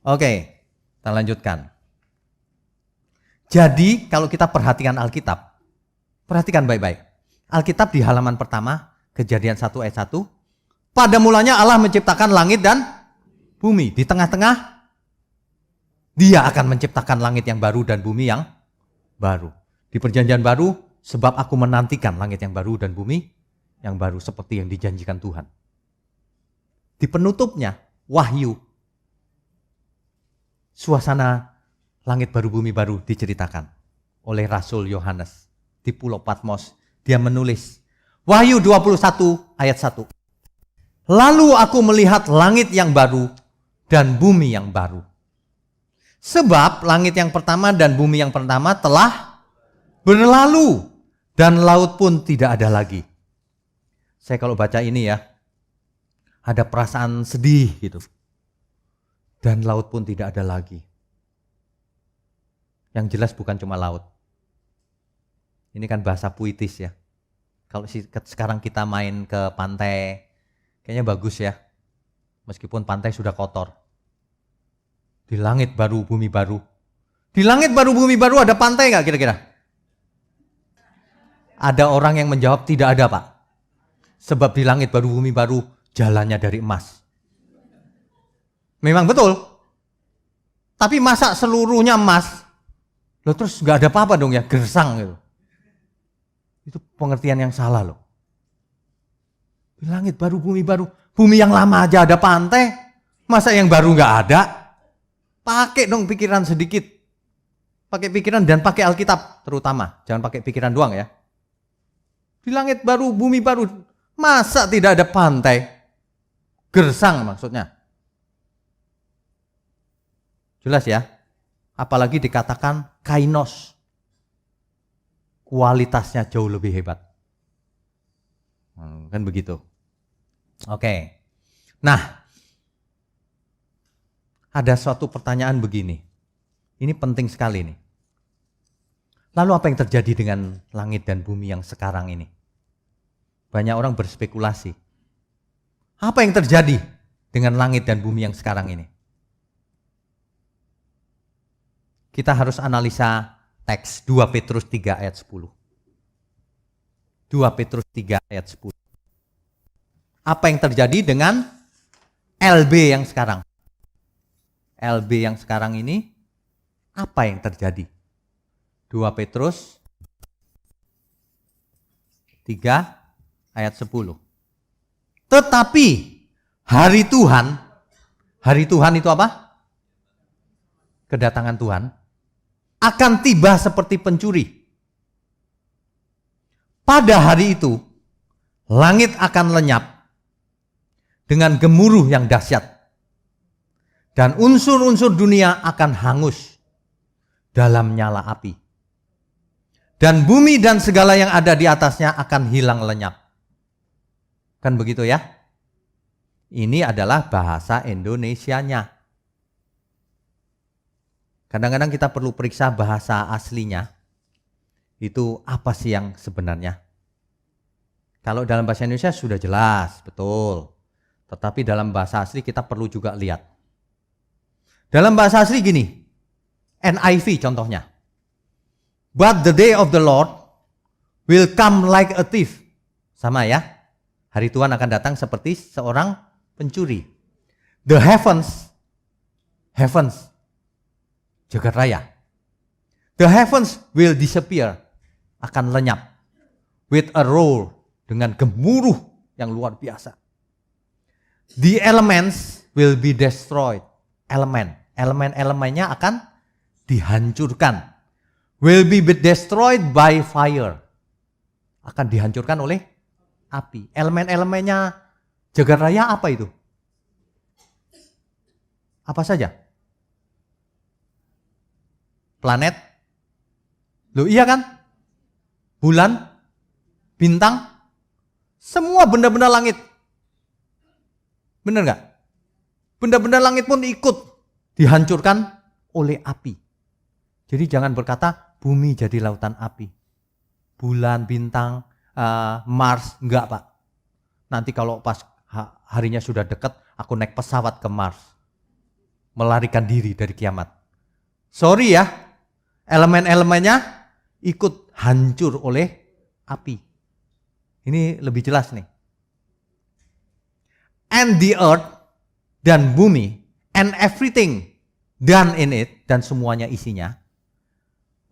Oke, kita lanjutkan. Jadi kalau kita perhatikan Alkitab, perhatikan baik-baik. Alkitab di halaman pertama, Kejadian 1 ayat 1. Pada mulanya Allah menciptakan langit dan bumi. Di tengah-tengah, Dia akan menciptakan langit yang baru dan bumi yang baru. Di perjanjian baru, sebab aku menantikan langit yang baru dan bumi yang baru seperti yang dijanjikan Tuhan. Di penutupnya, Wahyu. Suasana langit baru bumi baru diceritakan oleh Rasul Yohanes di Pulau Patmos. Dia menulis Wahyu 21 ayat 1. Lalu aku melihat langit yang baru dan bumi yang baru. Sebab langit yang pertama dan bumi yang pertama telah berlalu dan laut pun tidak ada lagi. Saya kalau baca ini ya, ada perasaan sedih gitu. Dan laut pun tidak ada lagi. Yang jelas bukan cuma laut. Ini kan bahasa puitis ya. Kalau sekarang kita main ke pantai, kayaknya bagus ya. Meskipun pantai sudah kotor. Di langit baru, bumi baru. Di langit baru, bumi baru ada pantai nggak kira-kira? Ada orang yang menjawab tidak ada Pak. Sebab di langit baru, bumi baru jalannya dari emas. Memang betul. Tapi masa seluruhnya emas? Loh terus nggak ada apa-apa dong ya, gersang gitu. Itu pengertian yang salah loh. Di langit baru, bumi baru. Bumi yang lama aja ada pantai. Masa yang baru nggak ada? Pakai dong pikiran sedikit. Pakai pikiran dan pakai Alkitab terutama. Jangan pakai pikiran doang ya. Di langit baru, bumi baru. Masa tidak ada pantai? Gersang maksudnya. Jelas ya. Apalagi dikatakan kainos. Kualitasnya jauh lebih hebat. Kan begitu. Oke. Nah, ada suatu pertanyaan begini. Ini penting sekali nih. Lalu apa yang terjadi dengan langit dan bumi yang sekarang ini? Banyak orang berspekulasi. Apa yang terjadi dengan langit dan bumi yang sekarang ini? Kita harus analisa teks 2 Petrus 3 ayat 10. 2 Petrus 3 ayat 10. Apa yang terjadi dengan LB yang sekarang? LB yang sekarang ini, apa yang terjadi? 2 Petrus 3 ayat 10. Tetapi hari Tuhan itu apa? Kedatangan Tuhan akan tiba seperti pencuri. Pada hari itu, langit akan lenyap dengan gemuruh yang dahsyat. Dan unsur-unsur dunia akan hangus dalam nyala api. Dan bumi dan segala yang ada di atasnya akan hilang lenyap. Kan begitu ya? Ini adalah bahasa Indonesianya. Kadang-kadang kita perlu periksa bahasa aslinya. Itu apa sih yang sebenarnya? Kalau dalam bahasa Indonesia sudah jelas, betul. Tetapi dalam bahasa asli kita perlu juga lihat. Dalam bahasa asli gini, NIV contohnya. But the day of the Lord will come like a thief. Sama ya, hari Tuhan akan datang seperti seorang pencuri. The heavens, jagat raya. The heavens will disappear, akan lenyap. With a roar, dengan gemuruh yang luar biasa. The elements will be destroyed. Elemen-elemennya akan dihancurkan. Will be destroyed by fire. Akan dihancurkan oleh api. Elemen-elemennya jagat raya apa itu? Apa saja? Planet? Loh iya kan? Bulan? Bintang? Semua benda-benda langit. Benar nggak? Benda-benda langit pun ikut dihancurkan oleh api. Jadi jangan berkata bumi jadi lautan api. Bulan, bintang, Mars, enggak Pak. Nanti kalau pas harinya sudah dekat, aku naik pesawat ke Mars. Melarikan diri dari kiamat. Sorry ya, elemen-elemennya ikut hancur oleh api. Ini lebih jelas nih. And the earth, dan bumi, and everything done in it, dan semuanya isinya,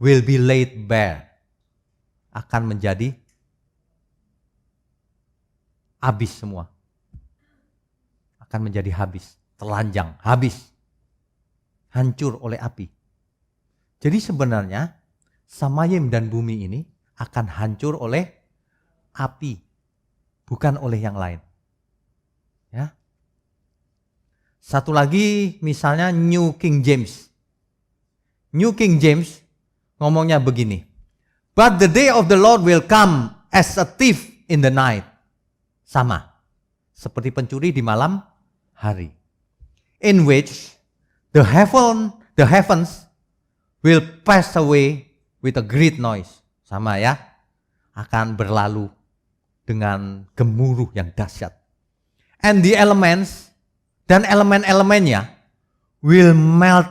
will be laid bare. Akan menjadi habis semua. Akan menjadi habis, telanjang, habis. Hancur oleh api. Jadi sebenarnya Samayim dan bumi ini akan hancur oleh api, bukan oleh yang lain. Ya. Satu lagi misalnya New King James. New King James ngomongnya begini. But the day of the Lord will come as a thief in the night. Sama. Seperti pencuri di malam hari. In which the heavens will pass away with a great noise. Sama ya. Akan berlalu dengan gemuruh yang dahsyat. And the elements, dan elemen-elemennya will melt,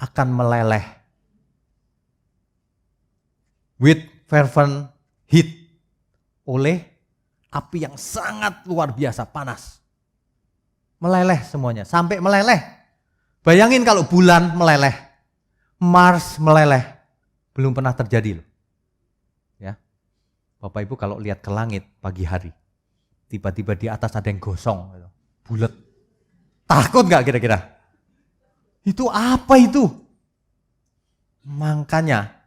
akan meleleh. With fervent heat, oleh api yang sangat luar biasa, panas. Meleleh semuanya, sampai meleleh. Bayangin kalau bulan meleleh, Mars meleleh, belum pernah terjadi loh. Ya, Bapak Ibu kalau lihat ke langit pagi hari, tiba-tiba di atas ada yang gosong, bulat. Takut nggak kira-kira? Itu apa itu? Makanya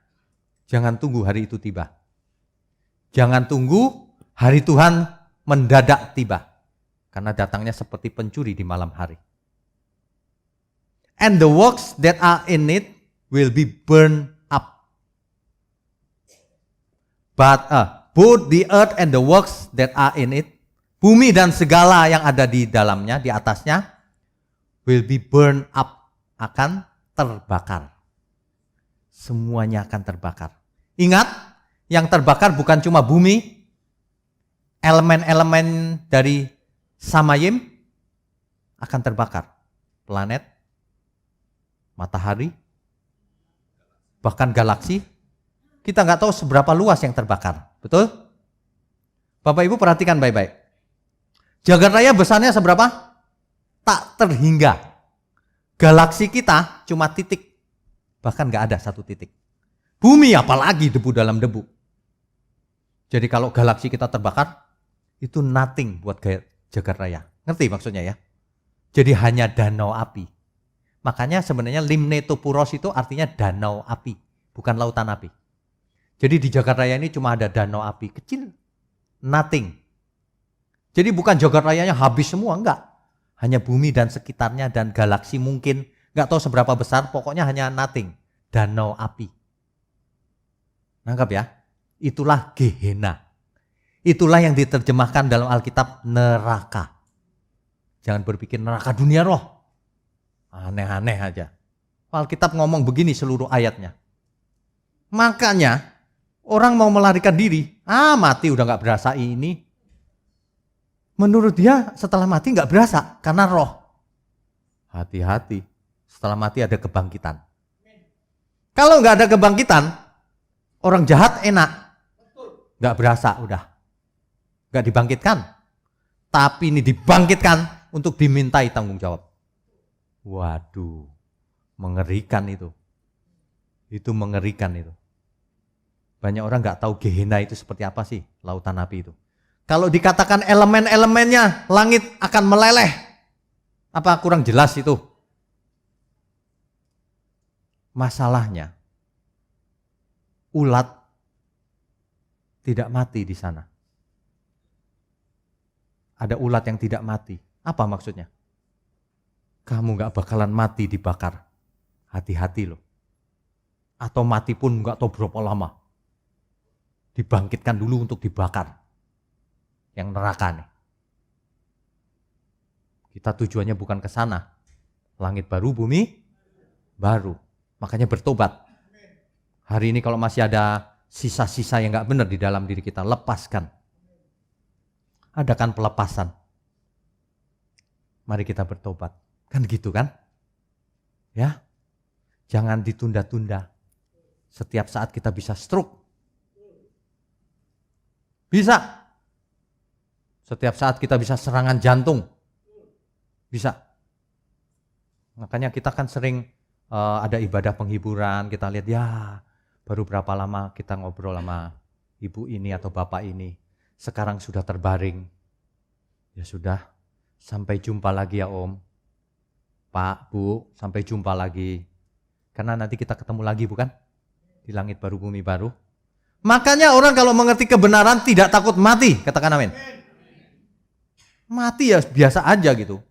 jangan tunggu hari itu tiba. Jangan tunggu hari Tuhan mendadak tiba. Karena datangnya seperti pencuri di malam hari. And the works that are in it will be burned up. But both the earth and the works that are in it, bumi dan segala yang ada di dalamnya, di atasnya, will be burned up, akan terbakar. semuanya akan terbakar. Ingat, yang terbakar bukan cuma bumi, elemen-elemen dari Samayim akan terbakar. Planet, matahari, bahkan galaksi. Kita nggak tahu seberapa luas yang terbakar. Betul? Bapak Ibu perhatikan baik-baik. Jagat raya besarnya seberapa? Tak terhingga. Galaksi kita cuma titik. Bahkan nggak ada satu titik. Bumi apalagi debu dalam debu. Jadi kalau galaksi kita terbakar, itu nothing buat jagat raya. Ngerti maksudnya ya? Jadi hanya danau api. Makanya sebenarnya Limnetopuros itu artinya danau api, bukan lautan api. Jadi di jagat raya ini cuma ada danau api kecil, nothing. Jadi bukan jagat rayanya habis semua, enggak. Hanya bumi dan sekitarnya dan galaksi mungkin, enggak tahu seberapa besar, pokoknya hanya nothing, danau api. Nangkap ya? Itulah Gehenna. Itulah yang diterjemahkan dalam Alkitab neraka. Jangan berpikir neraka dunia roh. Aneh-aneh aja. Alkitab ngomong begini seluruh ayatnya. Makanya orang mau melarikan diri, mati udah gak berasa ini. Menurut dia setelah mati gak berasa karena roh. Hati-hati, setelah mati ada kebangkitan. Kalau gak ada kebangkitan, orang jahat enak. Gak berasa udah. Gak dibangkitkan. Tapi ini dibangkitkan untuk dimintai tanggung jawab. Waduh, mengerikan itu. Itu mengerikan itu. Banyak orang nggak tahu Gehenna itu seperti apa sih, lautan api itu. Kalau dikatakan elemen-elemennya, langit akan meleleh. Apa kurang jelas itu? Masalahnya, ulat tidak mati di sana. Ada ulat yang tidak mati. Apa maksudnya? Kamu gak bakalan mati dibakar. Hati-hati loh. Atau mati pun gak tahu berapa lama. Dibangkitkan dulu untuk dibakar. Yang neraka nih. Kita tujuannya bukan ke sana. Langit baru, bumi baru. Makanya bertobat. Hari ini kalau masih ada sisa-sisa yang gak benar di dalam diri kita, lepaskan. Adakan pelepasan. Mari kita bertobat. Kan gitu kan? Ya. Jangan ditunda-tunda. Setiap saat kita bisa stroke. Bisa. Setiap saat kita bisa serangan jantung. Bisa. Makanya kita kan sering ada ibadah penghiburan, kita lihat ya baru berapa lama kita ngobrol sama ibu ini atau bapak ini. Sekarang sudah terbaring. Ya sudah, sampai jumpa lagi ya Om. Pak, Bu, sampai jumpa lagi. Karena nanti kita ketemu lagi bukan? Di langit baru, bumi baru. Makanya orang kalau mengerti kebenaran tidak takut mati. Katakan amin. Mati ya biasa aja gitu.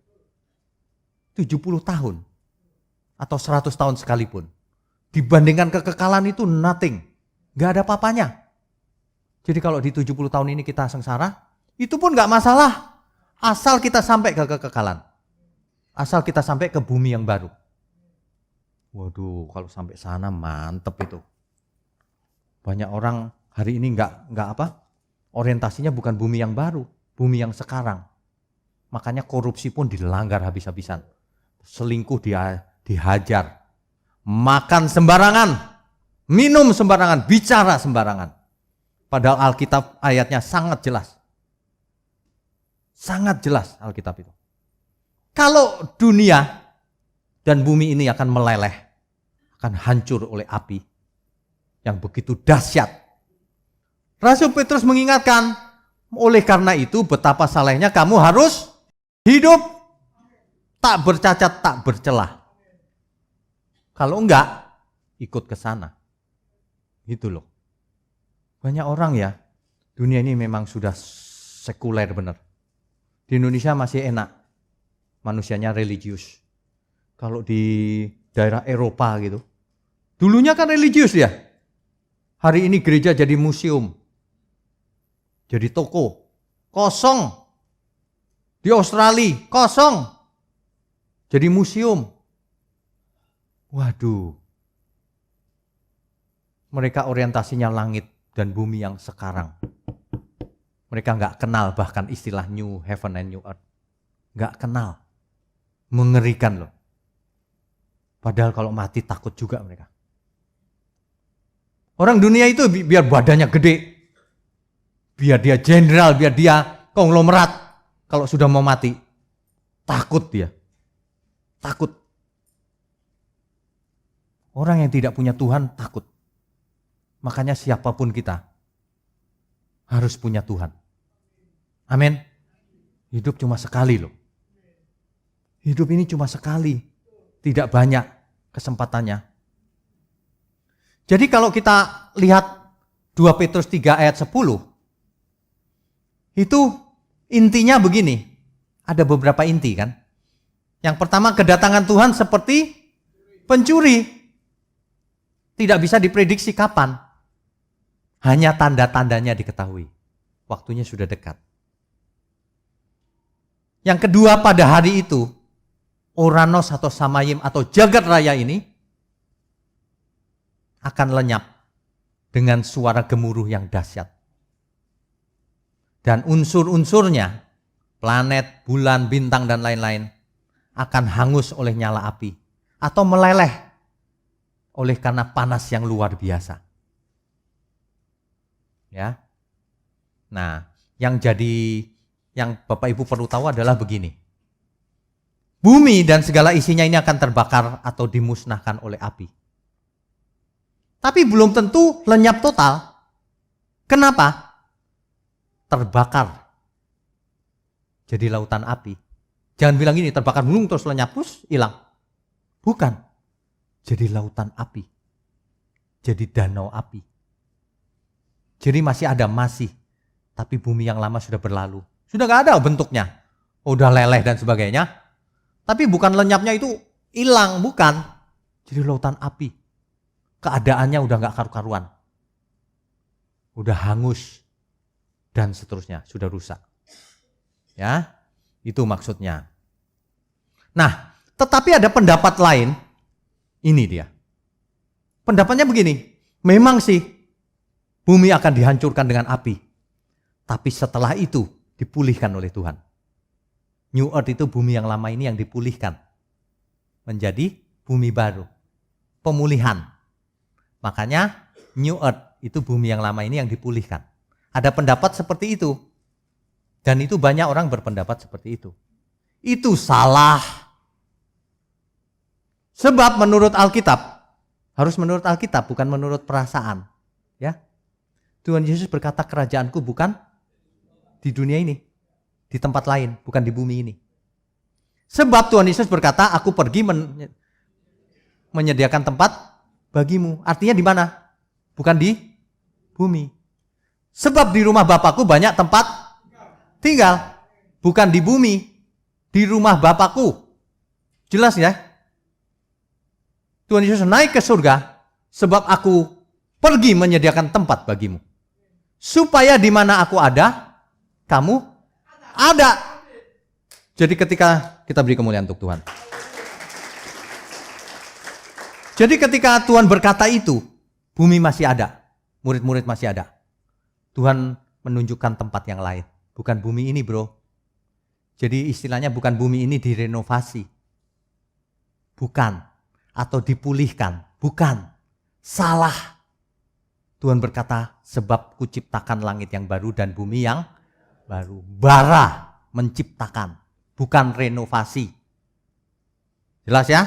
70 tahun. Atau 100 tahun sekalipun. Dibandingkan kekekalan itu nothing. Gak ada papanya. Jadi kalau di 70 tahun ini kita sengsara, itu pun gak masalah. Asal kita sampai ke kekekalan. Asal kita sampai ke bumi yang baru. Waduh, kalau sampai sana mantep itu. Banyak orang hari ini nggak apa? Orientasinya bukan bumi yang baru, bumi yang sekarang. Makanya korupsi pun dilanggar habis-habisan. Selingkuh dihajar. Makan sembarangan, minum sembarangan, bicara sembarangan. Padahal Alkitab ayatnya sangat jelas. Sangat jelas Alkitab itu. Kalau dunia dan bumi ini akan meleleh, akan hancur oleh api yang begitu dahsyat. Rasul Petrus mengingatkan, oleh karena itu betapa salehnya kamu harus hidup tak bercacat, tak bercelah. Kalau enggak, ikut ke sana. Gitu loh. Banyak orang ya, dunia ini memang sudah sekuler benar. Di Indonesia masih enak. Manusianya religius. Kalau di daerah Eropa gitu. Dulunya kan religius ya. Hari ini gereja jadi museum. Jadi toko. Kosong. Di Australia kosong. Jadi museum. Waduh. Mereka orientasinya langit dan bumi yang sekarang. Mereka nggak kenal bahkan istilah new heaven and new earth. Nggak kenal. Mengerikan loh. Padahal kalau mati takut juga mereka. Orang dunia itu biar badannya gede. Biar dia jenderal, biar dia konglomerat. Kalau sudah mau mati, takut dia. Takut. Orang yang tidak punya Tuhan takut. Makanya siapapun kita harus punya Tuhan. Amin. Hidup cuma sekali loh. Hidup ini cuma sekali. Tidak banyak kesempatannya. Jadi kalau kita lihat 2 Petrus 3 ayat 10, itu intinya begini. Ada beberapa inti kan. Yang pertama, kedatangan Tuhan seperti pencuri. Tidak bisa diprediksi kapan. Hanya tanda-tandanya diketahui. Waktunya sudah dekat. Yang kedua, pada hari itu, Oranos atau Samayim atau jagat raya ini akan lenyap dengan suara gemuruh yang dahsyat. Dan unsur-unsurnya, planet, bulan, bintang, dan lain-lain, akan hangus oleh nyala api. Atau meleleh oleh karena panas yang luar biasa. Ya. Nah, yang Bapak Ibu perlu tahu adalah begini. Bumi dan segala isinya ini akan terbakar atau dimusnahkan oleh api. Tapi belum tentu lenyap total. Kenapa? Terbakar. Jadi lautan api. Jangan bilang ini terbakar gunung terus lenyap terus hilang. Bukan. Jadi lautan api. Jadi danau api. Jadi masih ada tapi bumi yang lama sudah berlalu. Sudah gak ada bentuknya. Udah leleh dan sebagainya. Tapi bukan lenyapnya itu hilang, bukan. Jadi lautan api. Keadaannya udah gak karu-karuan. Udah hangus. Dan seterusnya, sudah rusak. Ya, itu maksudnya. Nah, tetapi ada pendapat lain. Ini dia. Pendapatnya begini. Memang sih, bumi akan dihancurkan dengan api. Tapi setelah itu dipulihkan oleh Tuhan. New Earth itu bumi yang lama ini yang dipulihkan. Menjadi bumi baru. Pemulihan. Makanya New Earth itu bumi yang lama ini yang dipulihkan. Ada pendapat seperti itu. Dan itu banyak orang berpendapat seperti itu. Itu salah. Sebab menurut Alkitab, harus menurut Alkitab, bukan menurut perasaan. Ya, Tuhan Yesus berkata kerajaanku bukan di dunia ini. Di tempat lain, bukan di bumi ini. Sebab Tuhan Yesus berkata, aku pergi menyediakan tempat bagimu. Artinya di mana? Bukan di bumi. Sebab di rumah Bapakku banyak tempat tinggal. Bukan di bumi, di rumah Bapakku. Jelas ya? Tuhan Yesus naik ke surga, sebab aku pergi menyediakan tempat bagimu. Supaya di mana aku ada, kamu ada. Jadi ketika kita beri kemuliaan untuk Tuhan. Jadi ketika Tuhan berkata itu, bumi masih ada, murid-murid masih ada. Tuhan menunjukkan tempat yang lain, bukan bumi ini, bro. Jadi istilahnya bukan bumi ini direnovasi. Bukan. Atau dipulihkan. Bukan. Salah. Tuhan berkata, sebab kuciptakan langit yang baru dan bumi yang baru. Bara menciptakan, bukan renovasi. Jelas ya?